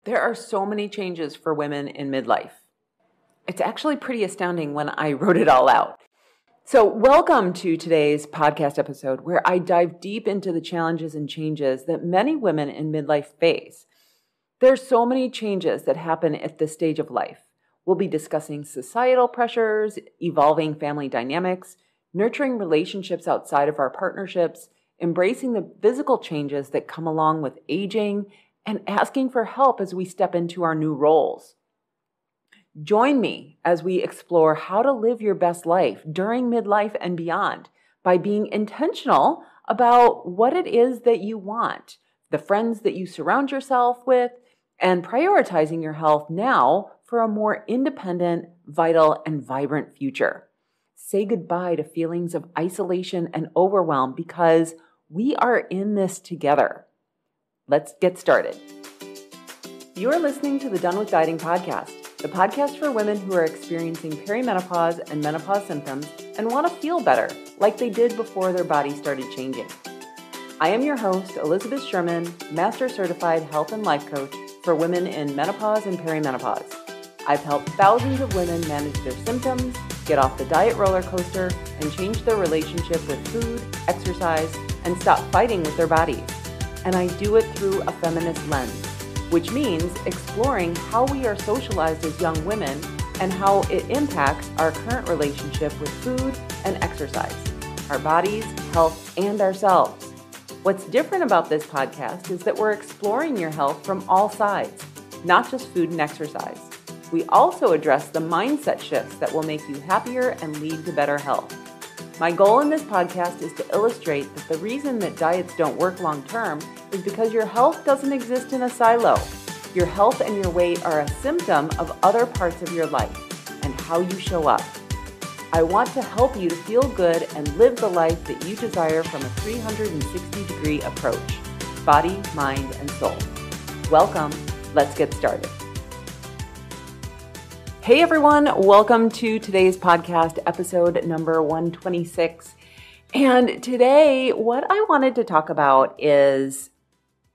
There are so many changes for women in midlife. It's actually pretty astounding when I wrote it all out. So welcome to today's podcast episode where I dive deep into the challenges and changes that many women in midlife face. There's so many changes that happen at this stage of life. We'll be discussing societal pressures, evolving family dynamics, nurturing relationships outside of our partnerships, embracing the physical changes that come along with aging, and asking for help as we step into our new roles. Join me as we explore how to live your best life during midlife and beyond by being intentional about what it is that you want, the friends that you surround yourself with, and prioritizing your health now for a more independent, vital, and vibrant future. Say goodbye to feelings of isolation and overwhelm because we are in this together. Let's get started. You're listening to the Done with Dieting podcast, the podcast for women who are experiencing perimenopause and menopause symptoms and want to feel better, like they did before their body started changing. I am your host, Elizabeth Sherman, Master Certified Health and Life Coach for women in menopause and perimenopause. I've helped thousands of women manage their symptoms, get off the diet roller coaster, and change their relationship with food, exercise, and stop fighting with their bodies. And I do it through a feminist lens, which means exploring how we are socialized as young women and how it impacts our current relationship with food and exercise, our bodies, health, and ourselves. What's different about this podcast is that we're exploring your health from all sides, not just food and exercise. We also address the mindset shifts that will make you happier and lead to better health. My goal in this podcast is to illustrate that the reason that diets don't work long-term is because your health doesn't exist in a silo. Your health and your weight are a symptom of other parts of your life and how you show up. I want to help you to feel good and live the life that you desire from a 360-degree approach, body, mind, and soul. Welcome. Let's get started. Hey everyone, welcome to today's podcast, episode number 126. And today, what I wanted to talk about is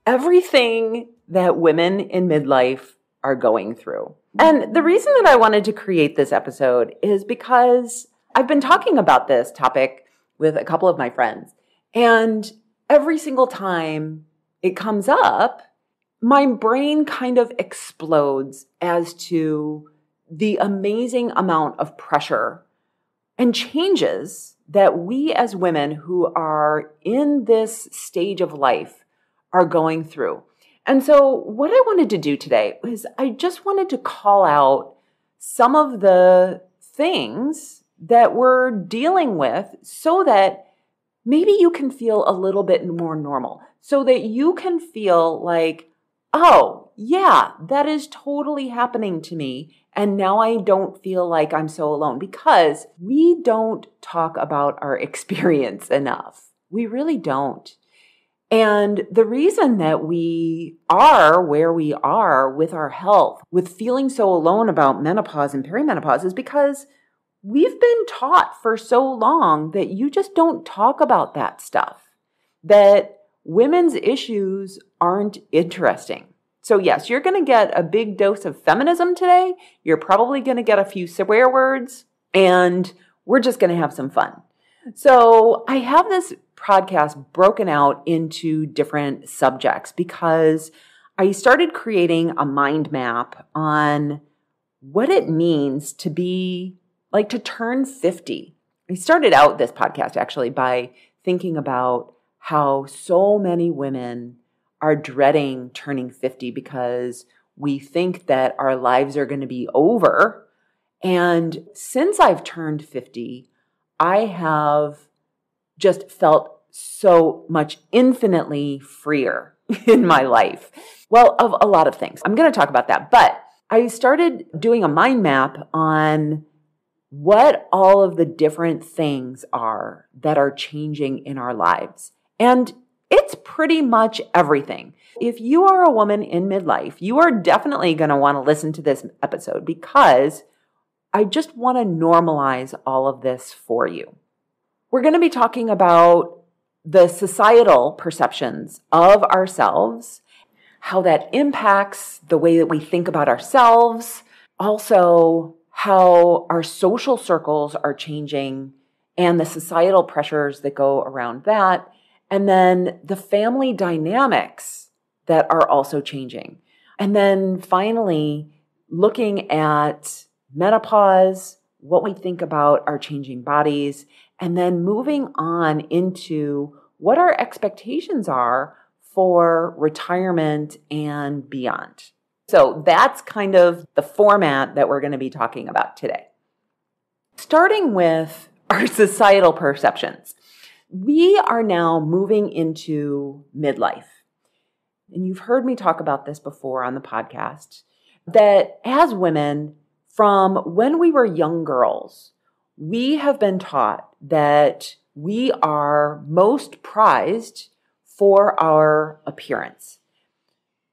everything that women in midlife are going through. And the reason that I wanted to create this episode is because I've been talking about this topic with a couple of my friends. And every single time it comes up, my brain kind of explodes as to the amazing amount of pressure and changes that we as women who are in this stage of life are going through. And so what I wanted to do today is I just wanted to call out some of the things that we're dealing with so that maybe you can feel a little bit more normal, so that you can feel like, oh, yeah, that is totally happening to me. And now I don't feel like I'm so alone, because we don't talk about our experience enough. We really don't. And the reason that we are where we are with our health, with feeling so alone about menopause and perimenopause, is because we've been taught for so long that you just don't talk about that stuff, that women's issues aren't interesting. So yes, you're going to get a big dose of feminism today. You're probably going to get a few swear words, and we're just going to have some fun. So I have this podcast broken out into different subjects because I started creating a mind map on what it means to be like to turn 50. I started out this podcast actually by thinking about how so many women are dreading turning 50 because we think that our lives are going to be over. And since I've turned 50, I have just felt so much infinitely freer in my life. Well, of a lot of things. I'm going to talk about that. But I started doing a mind map on what all of the different things are that are changing in our lives. And it's pretty much everything. If you are a woman in midlife, you are definitely going to want to listen to this episode because I just want to normalize all of this for you. We're going to be talking about the societal perceptions of ourselves, how that impacts the way that we think about ourselves, also how our social circles are changing and the societal pressures that go around that, and then the family dynamics that are also changing. And then finally, looking at menopause, what we think about our changing bodies, and then moving on into what our expectations are for retirement and beyond. So that's kind of the format that we're going to be talking about today. Starting with our societal perceptions. We are now moving into midlife. And you've heard me talk about this before on the podcast, that as women, from when we were young girls, we have been taught that we are most prized for our appearance.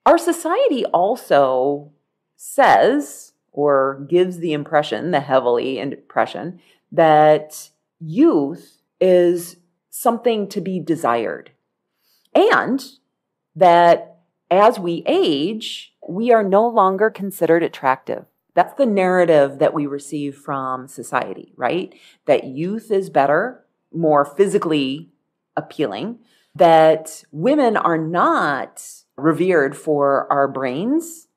Our society also says, or gives the impression, the heavily impression, that youth is something to be desired. And that as we age, we are no longer considered attractive. That's the narrative that we receive from society, right? That youth is better, more physically appealing, that women are not revered for our brains,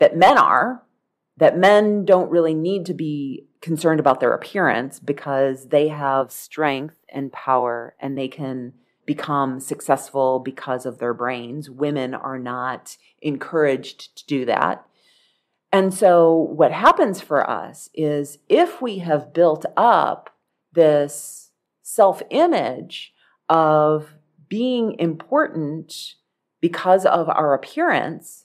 that men don't really need to be concerned about their appearance because they have strength and power and they can become successful because of their brains. Women are not encouraged to do that. And so what happens for us is if we have built up this self-image of being important because of our appearance,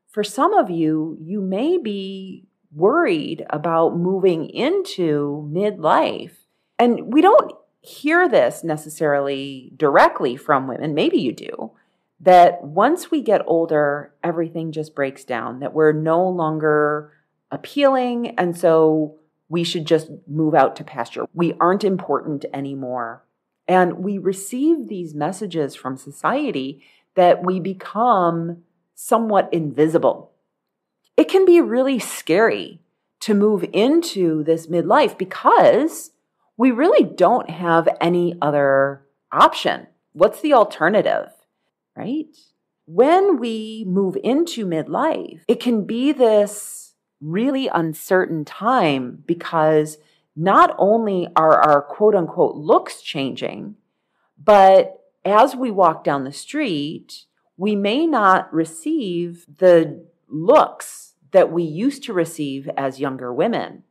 for some of you, you may be worried about moving into midlife. And we don't hear this necessarily directly from women. Maybe you do. That once we get older, everything just breaks down, that we're no longer appealing, and so we should just move out to pasture. We aren't important anymore. And we receive these messages from society that we become somewhat invisible. It can be really scary to move into this midlife because we really don't have any other option. What's the alternative, right? When we move into midlife, it can be this really uncertain time because not only are our quote unquote looks changing, but as we walk down the street, we may not receive the looks that we used to receive as younger women.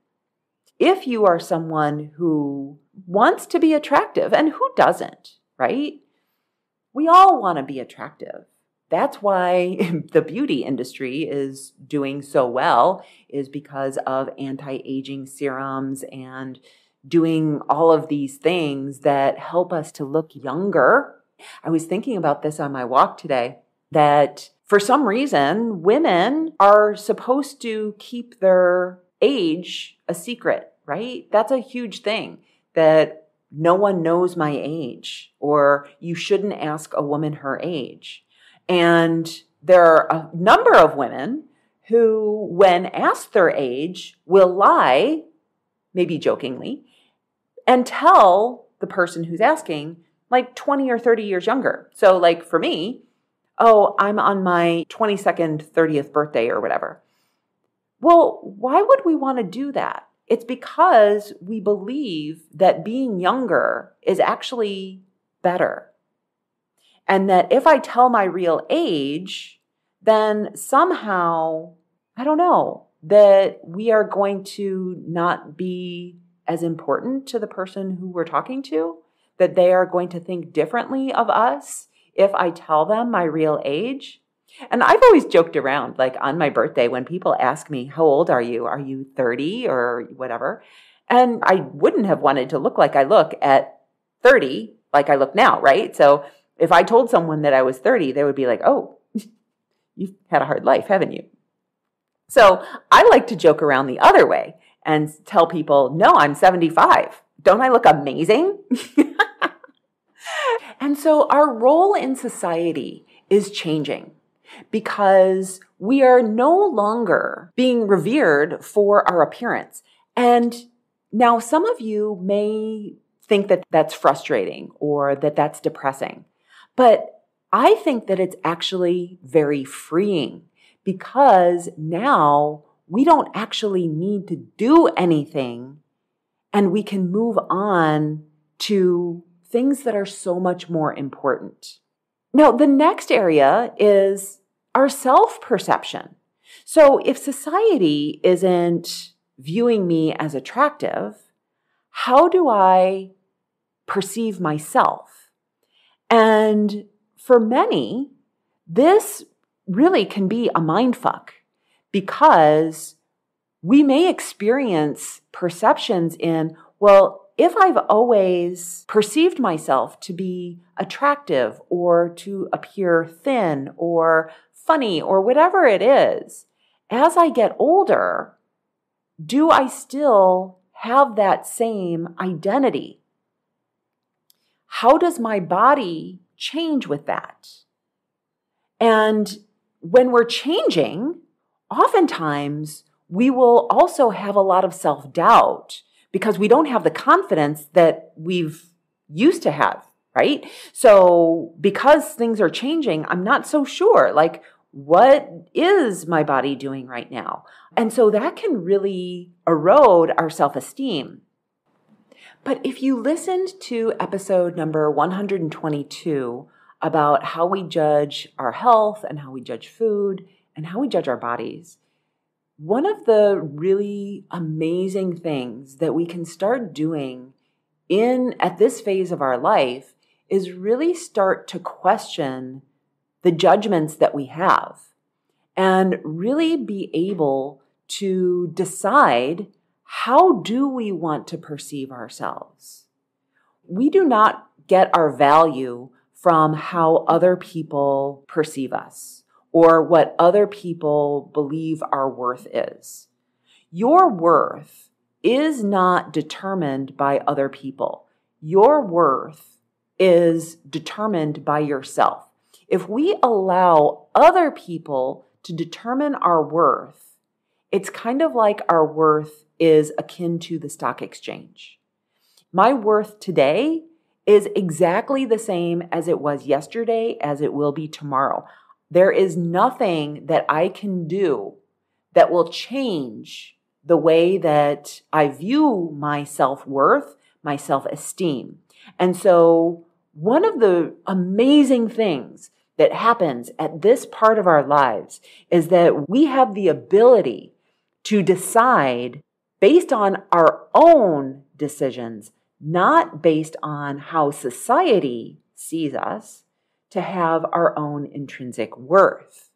If you are someone who wants to be attractive, and who doesn't, right? We all want to be attractive. That's why the beauty industry is doing so well, is because of anti-aging serums and doing all of these things that help us to look younger. I was thinking about this on my walk today, that for some reason, women are supposed to keep their age a secret, right? That's a huge thing, that no one knows my age, or you shouldn't ask a woman her age. And there are a number of women who, when asked their age, will lie, maybe jokingly, and tell the person who's asking, like 20 or 30 years younger. So like for me, oh, I'm on my 22nd, 30th birthday or whatever. Well, why would we want to do that? It's because we believe that being younger is actually better. And that if I tell my real age, then somehow, I don't know, that we are going to not be as important to the person who we're talking to, that they are going to think differently of us if I tell them my real age. And I've always joked around, like on my birthday, when people ask me, how old are you? Are you 30 or whatever? And I wouldn't have wanted to look like I look at 30, like I look now, right? So if I told someone that I was 30, they would be like, oh, you've had a hard life, haven't you? So I like to joke around the other way and tell people, no, I'm 75. Don't I look amazing? And so our role in society is changing. because we are no longer being revered for our appearance. And now some of you may think that that's frustrating or that that's depressing, but I think that it's actually very freeing because now we don't actually need to do anything and we can move on to things that are so much more important. Now, the next area is our self-perception. So if society isn't viewing me as attractive, how do I perceive myself? And for many, this really can be a mindfuck because we may experience perceptions in, well, if I've always perceived myself to be attractive or to appear thin or funny or whatever it is, as I get older, do I still have that same identity? How does my body change with that? And when we're changing, oftentimes we will also have a lot of self-doubt because we don't have the confidence that we've used to have, right? So because things are changing, I'm not so sure, like, what is my body doing right now? And so that can really erode our self-esteem. But if you listened to episode number 122 about how we judge our health and how we judge food and how we judge our bodies, one of the really amazing things that we can start doing at this phase of our life is really start to question the judgments that we have and really be able to decide, how do we want to perceive ourselves? We do not get our value from how other people perceive us or what other people believe our worth is. Your worth is not determined by other people. Your worth is determined by yourself. If we allow other people to determine our worth, it's kind of like our worth is akin to the stock exchange. My worth today is exactly the same as it was yesterday, as it will be tomorrow. There is nothing that I can do that will change the way that I view my self-worth, my self-esteem. And so one of the amazing things that happens at this part of our lives is that we have the ability to decide based on our own decisions, not based on how society sees us, to have our own intrinsic worth.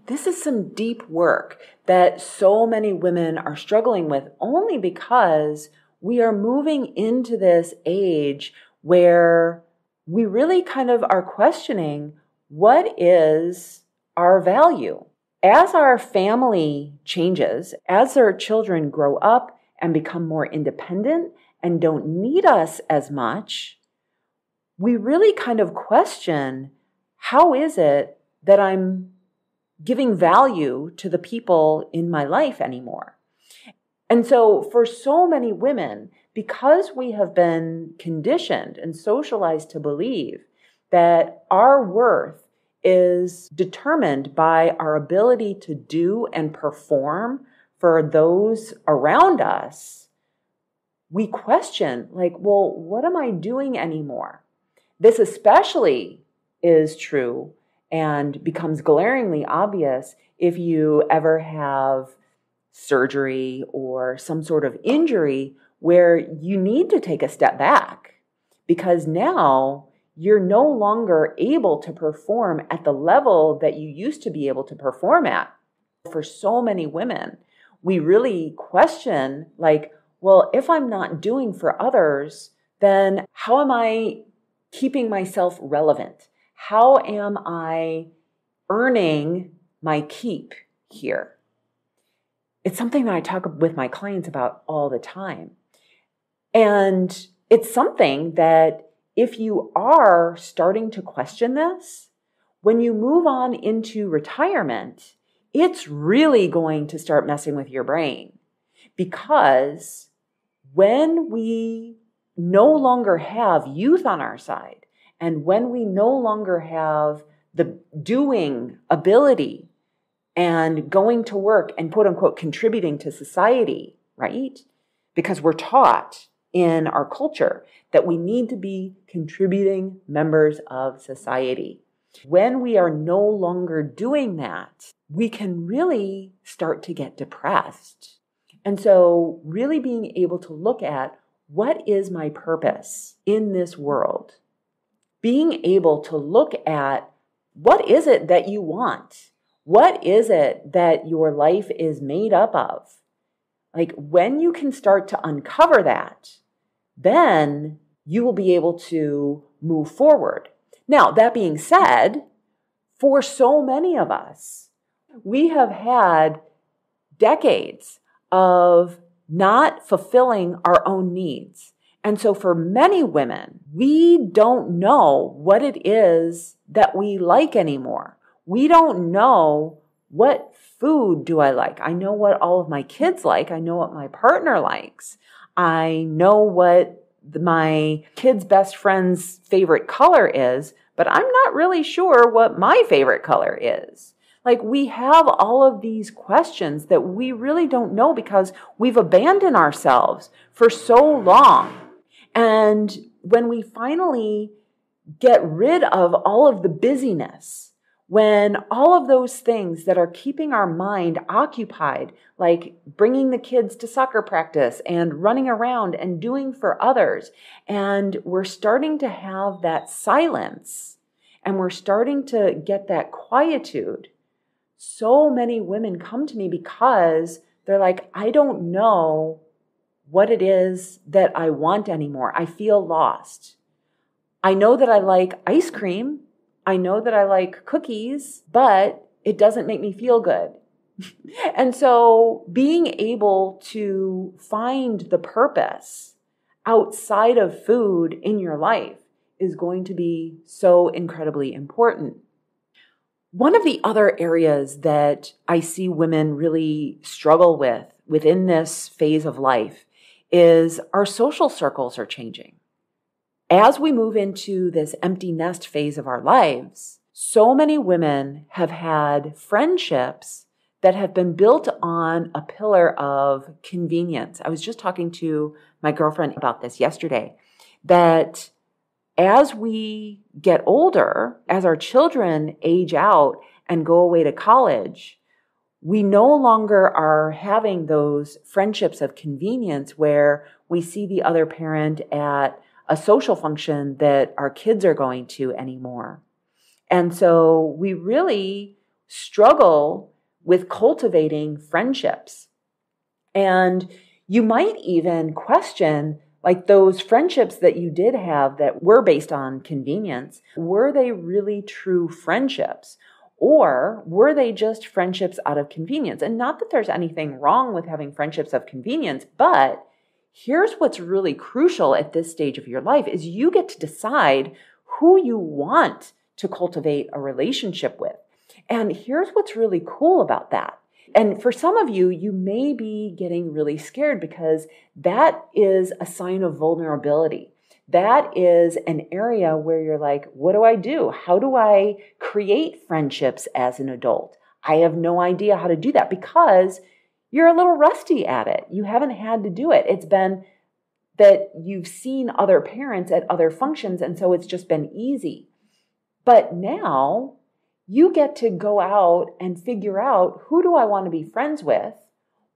This is some deep work that so many women are struggling with only because we are moving into this age where we really kind of are questioning, what is our value? As our family changes, as our children grow up and become more independent and don't need us as much, we really kind of question, how is it that I'm giving value to the people in my life anymore? And so for so many women, because we have been conditioned and socialized to believe that our worth is determined by our ability to do and perform for those around us, we question, like, well, what am I doing anymore? This especially is true and becomes glaringly obvious if you ever have surgery or some sort of injury where you need to take a step back because now you're no longer able to perform at the level that you used to be able to perform at. For so many women, we really question, like, well, if I'm not doing for others, then how am I keeping myself relevant? How am I earning my keep here? It's something that I talk with my clients about all the time. And it's something that if you are starting to question this, When you move on into retirement, it's really going to start messing with your brain, because when we no longer have youth on our side, and when we no longer have the doing ability and going to work and quote unquote contributing to society, right? Because we're taught in our culture that we need to be contributing members of society. When we are no longer doing that, we can really start to get depressed. And so really being able to look at, what is my purpose in this world? Being able to look at, what is it that you want? What is it that your life is made up of? Like, when you can start to uncover that, then you will be able to move forward. Now, that being said, for so many of us, we have had decades of not fulfilling our own needs. And so for many women, we don't know what it is that we like anymore. We don't know, what food do I like? I know what all of my kids like. I know what my partner likes. I know what my kid's best friend's favorite color is, but I'm not really sure what my favorite color is. Like, we have all of these questions that we really don't know because we've abandoned ourselves for so long. And when we finally get rid of all of the busyness, when all of those things that are keeping our mind occupied, like bringing the kids to soccer practice and running around and doing for others, and we're starting to have that silence and we're starting to get that quietude, so many women come to me because they're like, I don't know what it is that I want anymore. I feel lost. I know that I like ice cream. I know that I like cookies, but it doesn't make me feel good. And so being able to find the purpose outside of food in your life is going to be so incredibly important. One of the other areas that I see women really struggle with within this phase of life is our social circles are changing. As we move into this empty nest phase of our lives, so many women have had friendships that have been built on a pillar of convenience. I was just talking to my girlfriend about this yesterday, that as we get older, as our children age out and go away to college, we no longer are having those friendships of convenience where we see the other parent at a social function that our kids are going to anymore. And so we really struggle with cultivating friendships. And you might even question, like, those friendships that you did have that were based on convenience, were they really true friendships? Or were they just friendships out of convenience? And not that there's anything wrong with having friendships of convenience, but here's what's really crucial at this stage of your life is you get to decide who you want to cultivate a relationship with. And here's what's really cool about that. And for some of you, you may be getting really scared because that is a sign of vulnerability. That is an area where you're like, what do I do? How do I create friendships as an adult? I have no idea how to do that because you're a little rusty at it. You haven't had to do it. It's been that you've seen other parents at other functions, and so it's just been easy. But now you get to go out and figure out, who do I want to be friends with?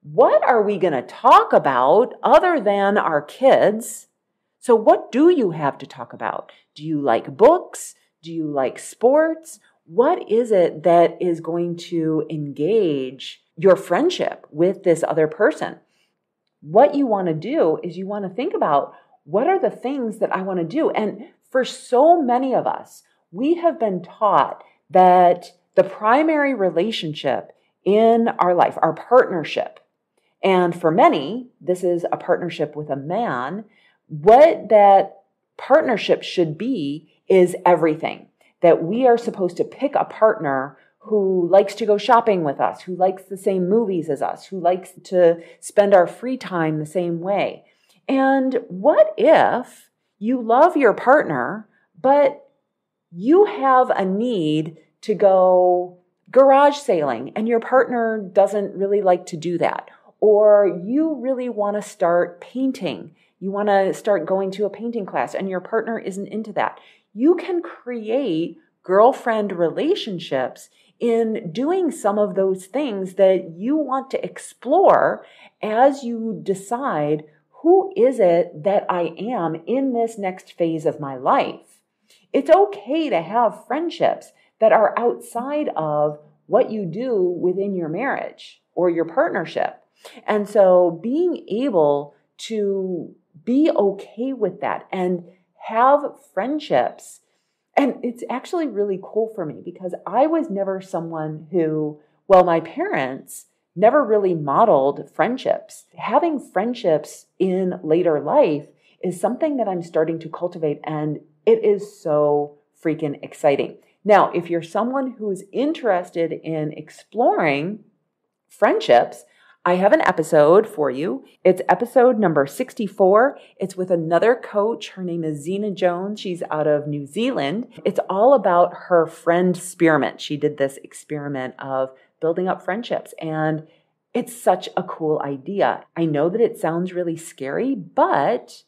What are we going to talk about other than our kids? So what do you have to talk about? Do you like books? Do you like sports? What is it that is going to engage your friendship with this other person? What you want to do is you want to think about, what are the things that I want to do? And for so many of us, we have been taught that the primary relationship in our life, our partnership, and for many, this is a partnership with a man, what that partnership should be is everything. that we are supposed to pick a partner who likes to go shopping with us, who likes the same movies as us, who likes to spend our free time the same way. And what if you love your partner, but you have a need to go garage sailing and your partner doesn't really like to do that? Or you really want to start painting. You want to start going to a painting class and your partner isn't into that. You can create girlfriend relationships in doing some of those things that you want to explore as you decide, who is it that I am in this next phase of my life? It's okay to have friendships that are outside of what you do within your marriage or your partnership. And so being able to be okay with that and have friendships. And it's actually really cool for me because I was never someone who, well, my parents never really modeled friendships. Having friendships in later life is something that I'm starting to cultivate, and it is so freaking exciting. Now, if you're someone who's interested in exploring friendships, I have an episode for you. It's episode number 64. It's with another coach. Her name is Zena Jones. She's out of New Zealand. It's all about her friend experiment. She did this experiment of building up friendships, and it's such a cool idea. I know that it sounds really scary, but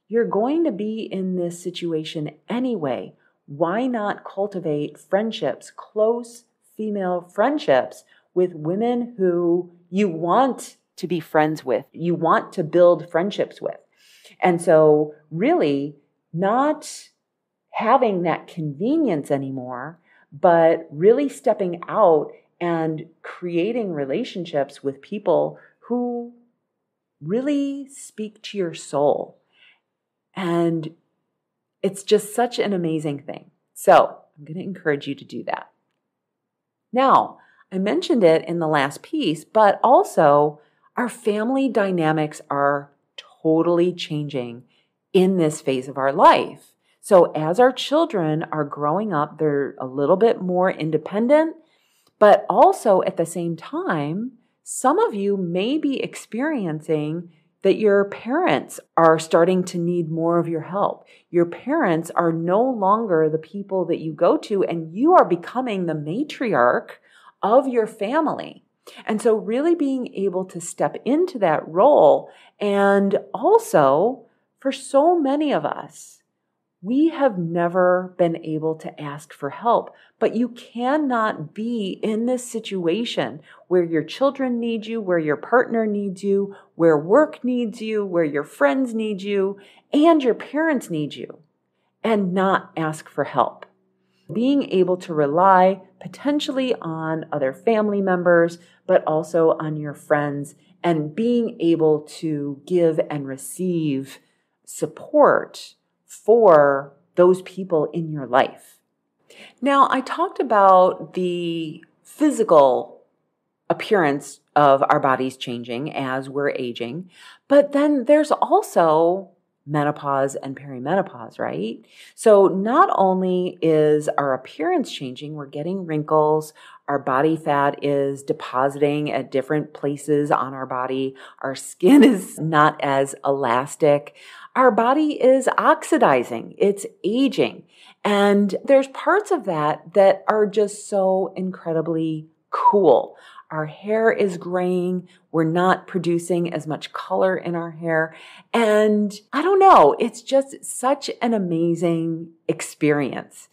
you're going to be in this situation anyway. Why not cultivate friendships, close female friendships with women who you want to be friends with, you want to build friendships with? And so really not having that convenience anymore, but really stepping out and creating relationships with people who really speak to your soul. And it's just such an amazing thing. So I'm going to encourage you to do that. Now, I mentioned it in the last piece, but also our family dynamics are totally changing in this phase of our life. So as our children are growing up, they're a little bit more independent, but also at the same time, some of you may be experiencing that your parents are starting to need more of your help. Your parents are no longer the people that you go to, and you are becoming the matriarch of your family. And so really being able to step into that role, and also for so many of us, we have never been able to ask for help, but you cannot be in this situation where your children need you, where your partner needs you, where work needs you, where your friends need you, and your parents need you, and not ask for help. Being able to rely potentially on other family members, but also on your friends, and being able to give and receive support for those people in your life. Now, I talked about the physical appearance of our bodies changing as we're aging, but then there's also menopause and perimenopause, right? So not only is our appearance changing, we're getting wrinkles, our body fat is depositing at different places on our body, our skin is not as elastic, our body is oxidizing, it's aging. And there's parts of that that are just so incredibly cool. Our hair is graying. We're not producing as much color in our hair. And I don't know, it's just such an amazing experience.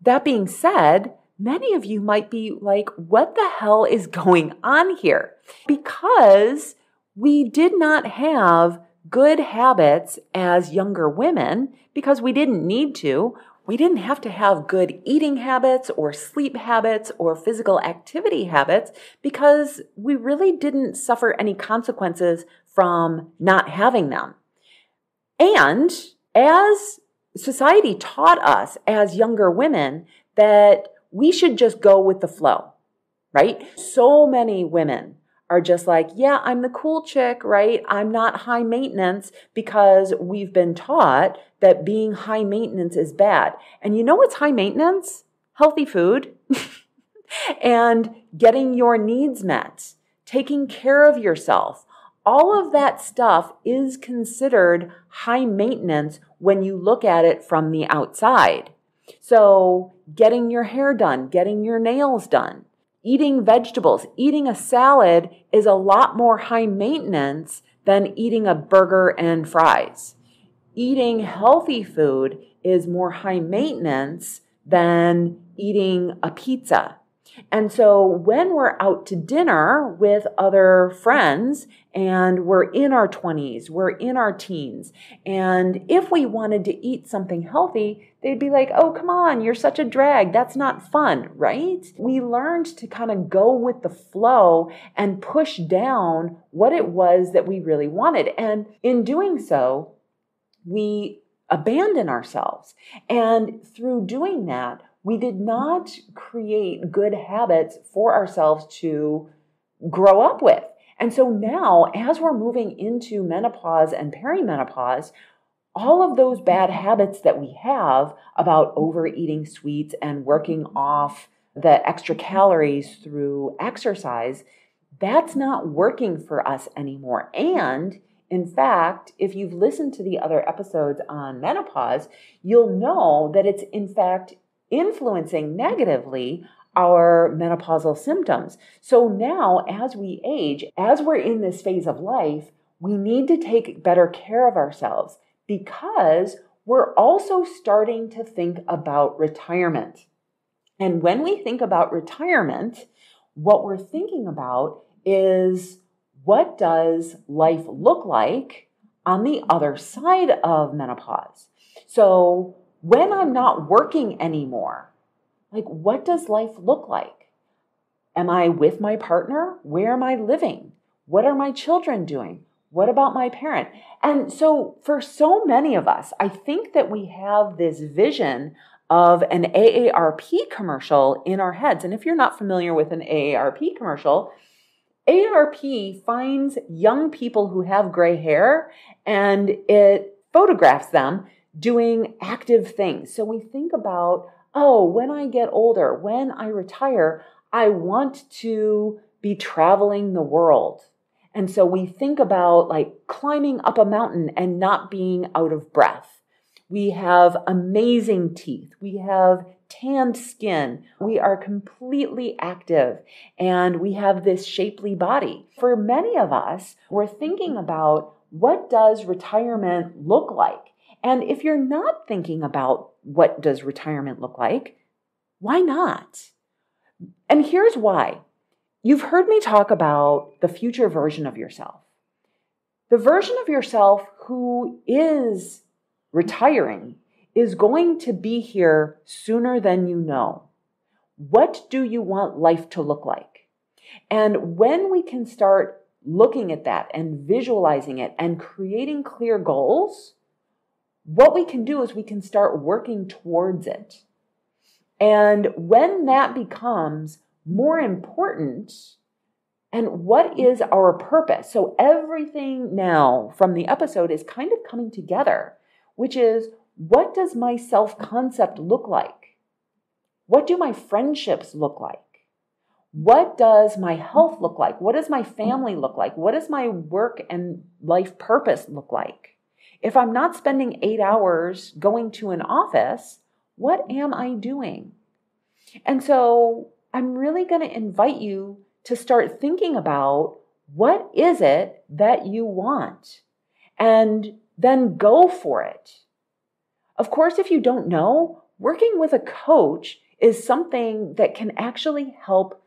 That being said, many of you might be like, what the hell is going on here? Because we did not have good habits as younger women because we didn't need to. We didn't have to have good eating habits or sleep habits or physical activity habits because we really didn't suffer any consequences from not having them. And as society taught us as younger women that we should just go with the flow, right? So many women are just like, yeah, I'm the cool chick, right? I'm not high maintenance because we've been taught that being high maintenance is bad. And you know what's high maintenance? healthy food, and getting your needs met, taking care of yourself. All of that stuff is considered high maintenance when you look at it from the outside. So getting your hair done, getting your nails done, eating vegetables, eating a salad is a lot more high maintenance than eating a burger and fries. Eating healthy food is more high maintenance than eating a pizza. And so when we're out to dinner with other friends and we're in our 20s, we're in our teens, and if we wanted to eat something healthy, they'd be like, oh, come on, you're such a drag. That's not fun, right? We learned to kind of go with the flow and push down what it was that we really wanted. And in doing so, we abandon ourselves. And through doing that, we did not create good habits for ourselves to grow up with. And so now, as we're moving into menopause and perimenopause, all of those bad habits that we have about overeating sweets and working off the extra calories through exercise, that's not working for us anymore. And in fact, if you've listened to the other episodes on menopause, you'll know that it's in fact influencing negatively our menopausal symptoms. So now, as we age, as we're in this phase of life, we need to take better care of ourselves because we're also starting to think about retirement. And when we think about retirement, what we're thinking about is, what does life look like on the other side of menopause? So when I'm not working anymore, like, what does life look like? Am I with my partner? Where am I living? What are my children doing? What about my parent? And so for so many of us, I think that we have this vision of an AARP commercial in our heads. And if you're not familiar with an AARP commercial, AARP finds young people who have gray hair and it photographs them doing active things. So we think about, oh, when I get older, when I retire, I want to be traveling the world. And so we think about like climbing up a mountain and not being out of breath. We have amazing teeth. We have tanned skin. We are completely active and we have this shapely body. For many of us, we're thinking about, what does retirement look like? And if you're not thinking about what does retirement look like, why not? And here's why. You've heard me talk about the future version of yourself. The version of yourself who is retiring is going to be here sooner than you know. What do you want life to look like? And when we can start looking at that and visualizing it and creating clear goals, what we can do is we can start working towards it. And when that becomes more important, and what is our purpose? So everything now from the episode is kind of coming together, which is, what does my self-concept look like? What do my friendships look like? What does my health look like? What does my family look like? What does my work and life purpose look like? If I'm not spending 8 hours going to an office, what am I doing? And so I'm really going to invite you to start thinking about, what is it that you want? And then go for it. Of course, if you don't know, working with a coach is something that can actually help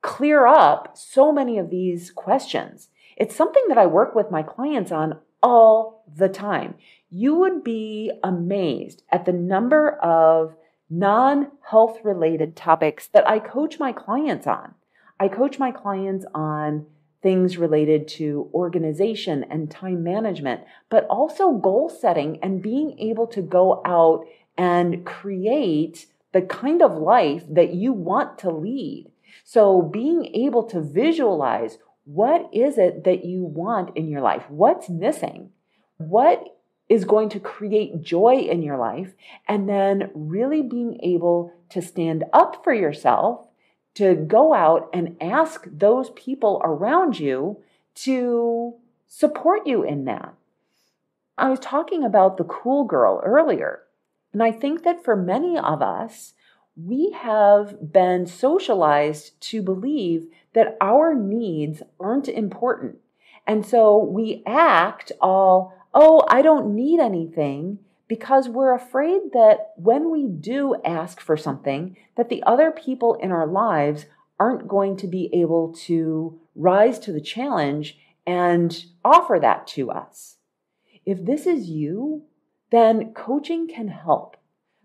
clear up so many of these questions. It's something that I work with my clients on all the time. You would be amazed at the number of non-health related topics that I coach my clients on. I coach my clients on things related to organization and time management, but also goal setting and being able to go out and create the kind of life that you want to lead. So being able to visualize, what is it that you want in your life? What's missing? What is going to create joy in your life? And then really being able to stand up for yourself, to go out and ask those people around you to support you in that. I was talking about the cool girl earlier, and I think that for many of us, we have been socialized to believe that our needs aren't important. And so we act all, oh, I don't need anything, because we're afraid that when we do ask for something, that the other people in our lives aren't going to be able to rise to the challenge and offer that to us. If this is you, then coaching can help.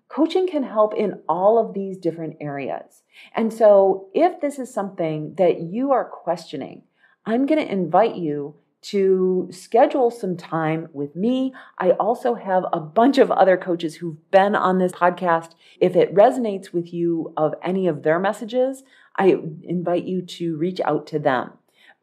Coaching can help in all of these different areas. And so if this is something that you are questioning, I'm going to invite you to schedule some time with me. I also have a bunch of other coaches who've been on this podcast. If it resonates with you of any of their messages, I invite you to reach out to them.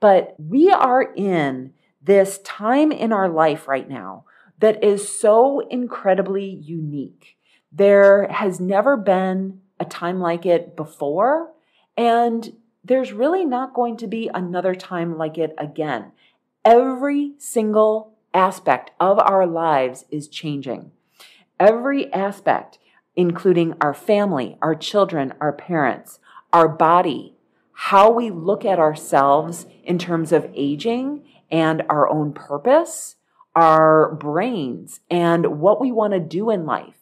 But we are in this time in our life right now that is so incredibly unique. There has never been a time like it before, and there's really not going to be another time like it again. Every single aspect of our lives is changing. Every aspect, including our family, our children, our parents, our body, how we look at ourselves in terms of aging and our own purpose, our brains, and what we want to do in life,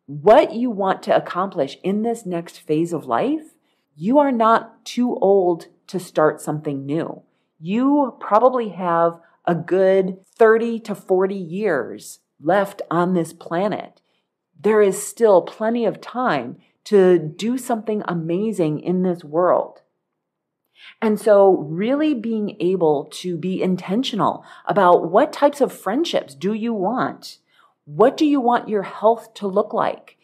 what you want to accomplish in this next phase of life. You are not too old to start something new. You probably have a good 30 to 40 years left on this planet. There is still plenty of time to do something amazing in this world. And so really being able to be intentional about what types of friendships do you want? What do you want your health to look like?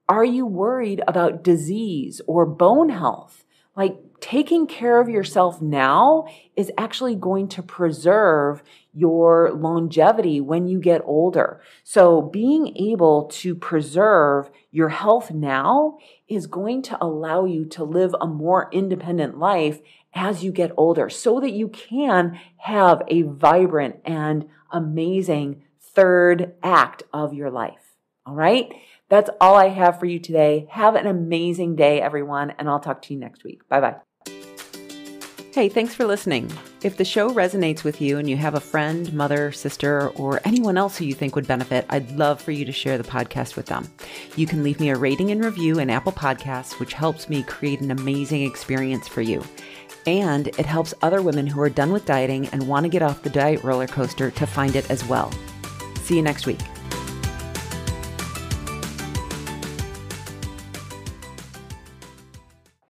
Are you worried about disease or bone health? Like, taking care of yourself now is actually going to preserve your longevity when you get older. So being able to preserve your health now is going to allow you to live a more independent life as you get older, so that you can have a vibrant and amazing third act of your life. All right? That's all I have for you today. Have an amazing day, everyone, and I'll talk to you next week. Bye-bye. Hey, thanks for listening. If the show resonates with you and you have a friend, mother, sister, or anyone else who you think would benefit, I'd love for you to share the podcast with them. You can leave me a rating and review in Apple Podcasts, which helps me create an amazing experience for you. And it helps other women who are done with dieting and want to get off the diet roller coaster to find it as well. See you next week.